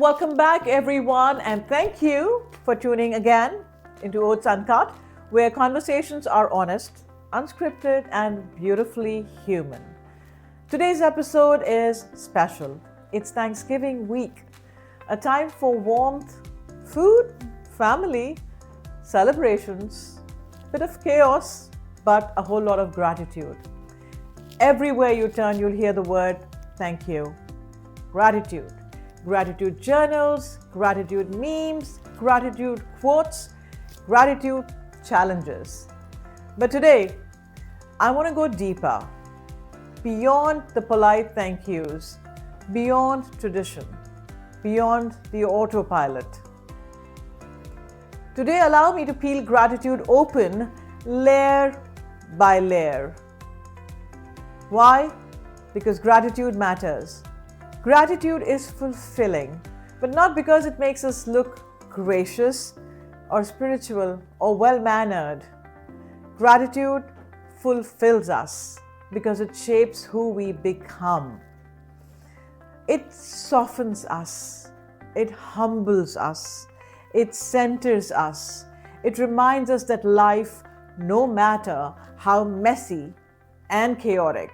Welcome back, everyone, and thank you for tuning again into OATS Uncut, where conversations are honest, unscripted, and beautifully human. Today's episode is special. It's Thanksgiving week, a time for warmth, food, family, celebrations, bit of chaos, but a whole lot of gratitude. Everywhere you turn, you'll hear the word thank you. Gratitude. Gratitude journals, gratitude memes, gratitude quotes, gratitude challenges. But today, I want to go deeper, beyond the polite thank yous, beyond tradition, beyond the autopilot. Today, allow me to peel gratitude open layer by layer. Why? Because gratitude matters. Gratitude is fulfilling, but not because it makes us look gracious or spiritual or well-mannered. Gratitude fulfills us because it shapes who we become. It softens us. It humbles us. It centers us. It reminds us that life, no matter how messy and chaotic,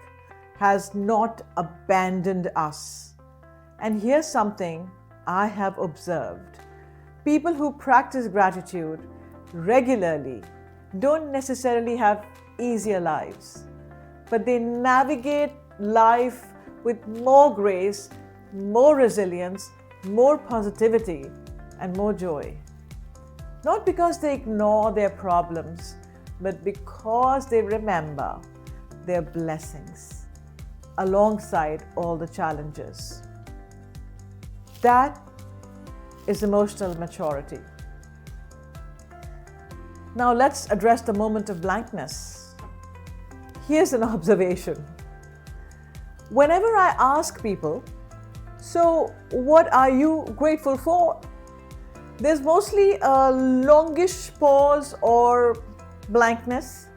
has not abandoned us. And here's something I have observed. People who practice gratitude regularly don't necessarily have easier lives, but they navigate life with more grace, more resilience, more positivity, and more joy. Not because they ignore their problems, but because they remember their blessings alongside all the challenges. That is emotional maturity. Now let's address the moment of blankness. Here's an observation. Whenever I ask people, so what are you grateful for? There's mostly a longish pause or blankness,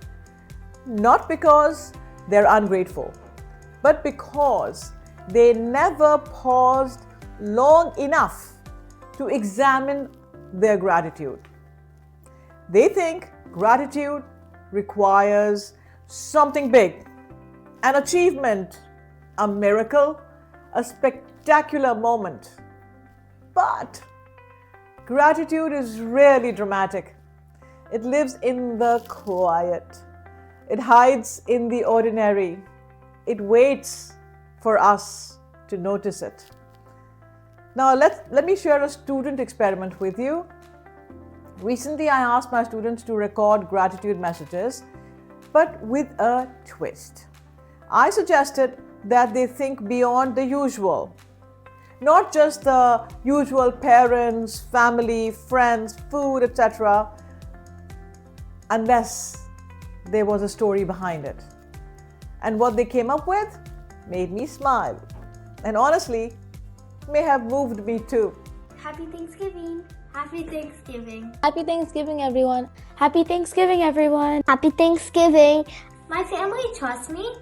not because they're ungrateful, but because they never paused long enough to examine their gratitude. They think gratitude requires something big, an achievement, a miracle, a spectacular moment. But gratitude is rarely dramatic. It lives in the quiet. It hides in the ordinary. It waits for us to notice it. Now let me share a student experiment with you. Recently, I asked my students to record gratitude messages, but with a twist. I suggested that they think beyond the usual. Not just the usual parents, family, friends, food, etc., unless there was a story behind it. And what they came up with made me smile. And honestly, may have moved me too. Happy Thanksgiving! Happy Thanksgiving! Happy Thanksgiving, everyone! Happy Thanksgiving, everyone! Happy Thanksgiving! My family trusts me,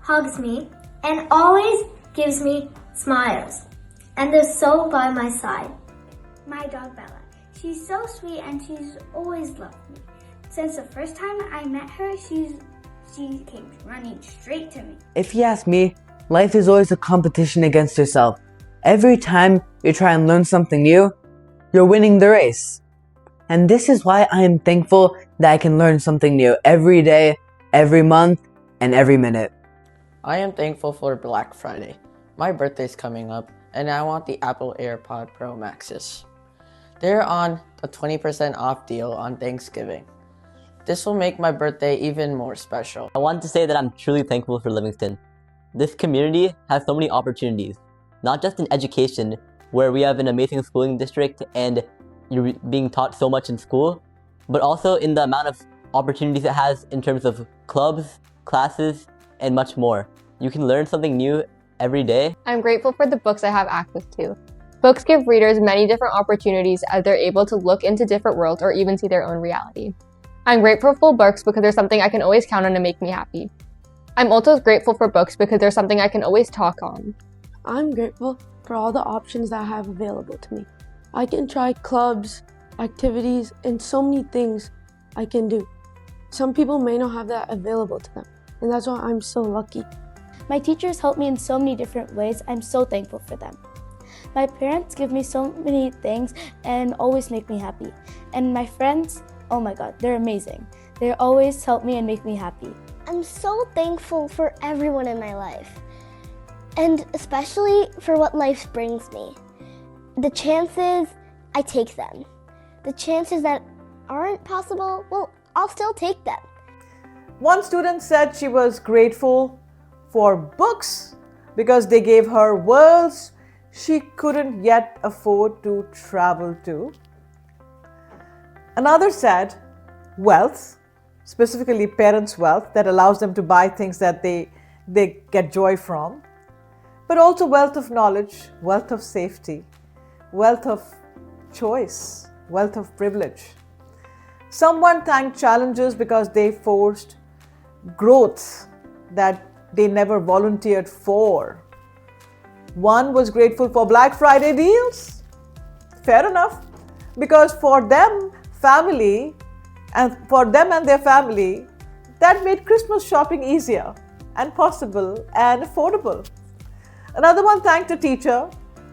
hugs me, and always gives me smiles. And they're so by my side. My dog Bella. She's so sweet and she's always loved me. Since the first time I met her, she came running straight to me. If you ask me, life is always a competition against yourself. Every time you try and learn something new, you're winning the race. And this is why I am thankful that I can learn something new every day, every month, and every minute. I am thankful for Black Friday. My birthday's coming up, and I want the Apple AirPod Pro Maxes. They're on a 20% off deal on Thanksgiving. This will make my birthday even more special. I want to say that I'm truly thankful for Livingston. This community has so many opportunities, not just in education, where we have an amazing schooling district and you're being taught so much in school, but also in the amount of opportunities it has in terms of clubs, classes, and much more. You can learn something new every day. I'm grateful for the books I have access to. Books give readers many different opportunities as they're able to look into different worlds or even see their own reality. I'm grateful for books because they're something I can always count on to make me happy. I'm also grateful for books because they're something I can always talk on. I'm grateful for all the options that I have available to me. I can try clubs, activities, and so many things I can do. Some people may not have that available to them, and that's why I'm so lucky. My teachers help me in so many different ways. I'm so thankful for them. My parents give me so many things and always make me happy. And my friends, oh my God, they're amazing. They always help me and make me happy. I'm so thankful for everyone in my life, and especially for what life brings me. The chances, I take them. The chances that aren't possible, well, I'll still take them. One student said she was grateful for books because they gave her worlds she couldn't yet afford to travel to. Another said wealth, specifically parents' wealth that allows them to buy things that they get joy from, but also wealth of knowledge, wealth of safety, wealth of choice, wealth of privilege. Someone thanked challenges because they forced growth that they never volunteered for. One was grateful for Black Friday deals. Fair enough, because for them and their family, that made Christmas shopping easier and possible and affordable. Another one thanked a teacher,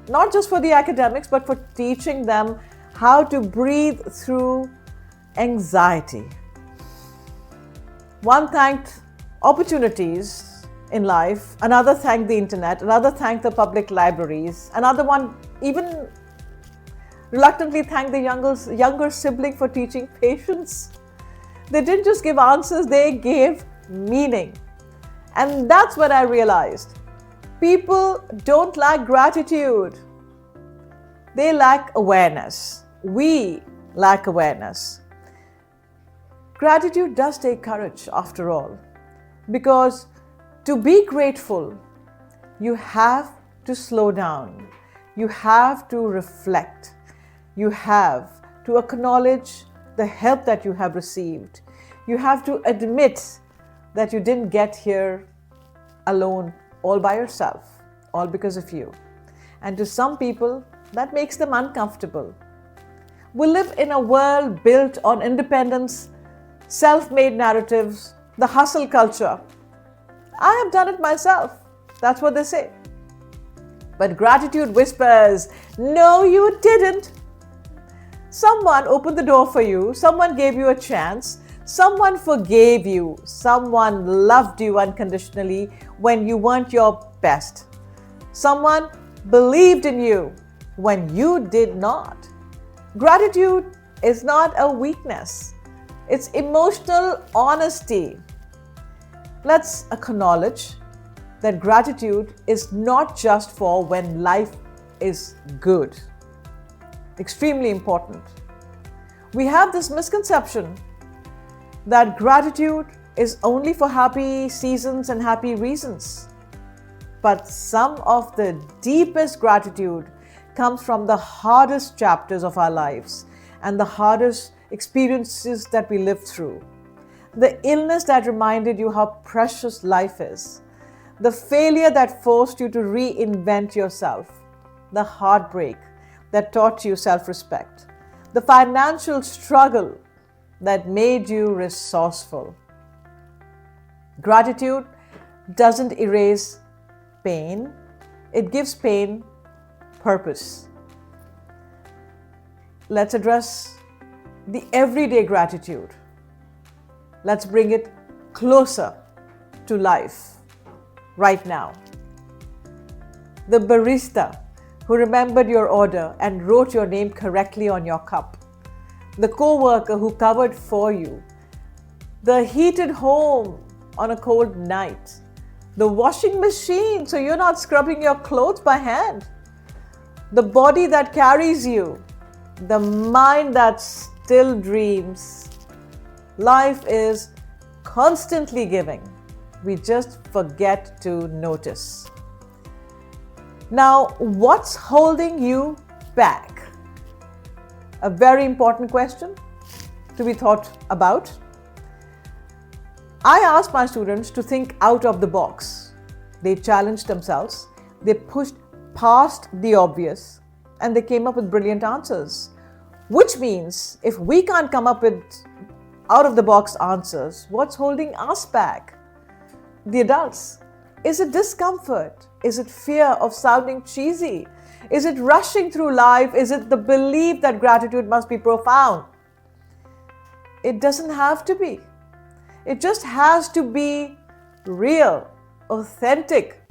not just for the academics, but for teaching them how to breathe through anxiety. One thanked opportunities in life, another thanked the internet, another thanked the public libraries, another one even reluctantly thanked the younger sibling for teaching patience. They didn't just give answers, they gave meaning. And that's when I realized people don't lack gratitude. They lack awareness. We lack awareness. Gratitude does take courage after all, because to be grateful, you have to slow down. You have to reflect. You have to acknowledge the help that you have received. You have to admit that you didn't get here alone, all by yourself, all because of you. And to some people, that makes them uncomfortable. We live in a world built on independence, self-made narratives, the hustle culture. I have done it myself. That's what they say. But gratitude whispers, no, you didn't. Someone opened the door for you. Someone gave you a chance. Someone forgave you. Someone loved you unconditionally when you weren't your best. Someone believed in you when you did not. Gratitude is not a weakness. It's emotional honesty. Let's acknowledge that gratitude is not just for when life is good. Extremely important. We have this misconception that gratitude is only for happy seasons and happy reasons. But some of the deepest gratitude comes from the hardest chapters of our lives and the hardest experiences that we live through. The illness that reminded you how precious life is. The failure that forced you to reinvent yourself. The heartbreak that taught you self-respect. The financial struggle that made you resourceful. Gratitude doesn't erase pain. It gives pain purpose. Let's address the everyday gratitude. Let's bring it closer to life right now. The barista who remembered your order and wrote your name correctly on your cup. The co-worker who covered for you. The heated home on a cold night. The washing machine so you're not scrubbing your clothes by hand. The body that carries you. The mind that still dreams. Life is constantly giving. We just forget to notice. Now, what's holding you back? A very important question to be thought about. I ask my students to think out of the box. They challenge themselves. They pushed past the obvious and they came up with brilliant answers. Which means if we can't come up with out-of-the-box answers, what's holding us back? The adults. Is it discomfort? Is it fear of sounding cheesy? Is it rushing through life? Is it the belief that gratitude must be profound? It doesn't have to be. It just has to be real, authentic,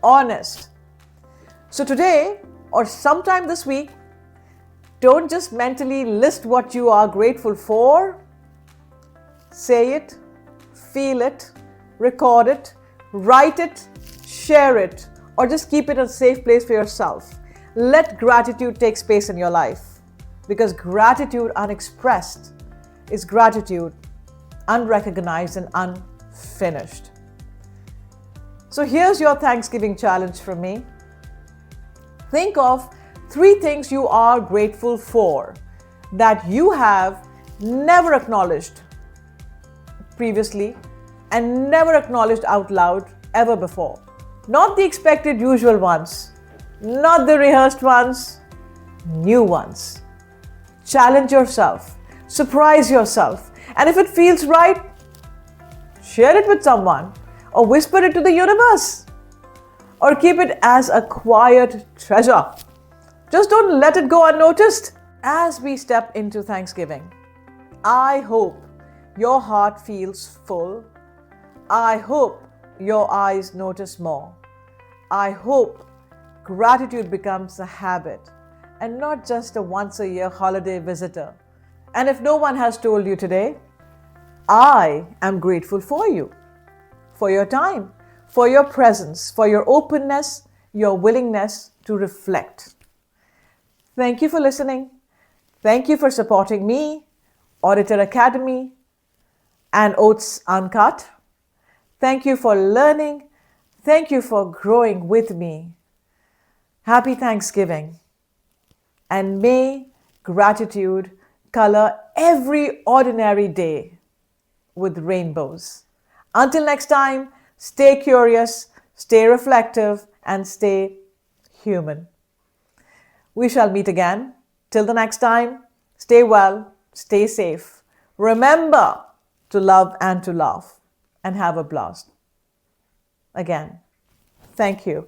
honest. So today or sometime this week, don't just mentally list what you are grateful for. Say it, feel it, record it, write it, share it, or just keep it a safe place for yourself. Let gratitude take space in your life, because gratitude unexpressed is gratitude unrecognized and unfinished. So here's your Thanksgiving challenge from me. Think of 3 things you are grateful for that you have never acknowledged previously and never acknowledged out loud ever before. Not the expected usual ones, not the rehearsed ones, new ones. Challenge yourself, surprise yourself, and if it feels right, share it with someone or whisper it to the universe or keep it as a quiet treasure. Just don't let it go unnoticed. As we step into Thanksgiving, I hope your heart feels full. I hope your eyes notice more. I hope gratitude becomes a habit and not just a once-a-year holiday visitor. And if no one has told you today, I am grateful for you, for your time, for your presence, for your openness, your willingness to reflect. Thank you for listening. Thank you for supporting me, Orator Academy, and OATS Uncut. Thank you for learning. Thank you for growing with me. Happy Thanksgiving. And may gratitude color every ordinary day with rainbows. Until next time, stay curious, stay reflective, and stay human. We shall meet again. Till the next time, stay well, stay safe. Remember to love and to laugh and have a blast. Again, thank you.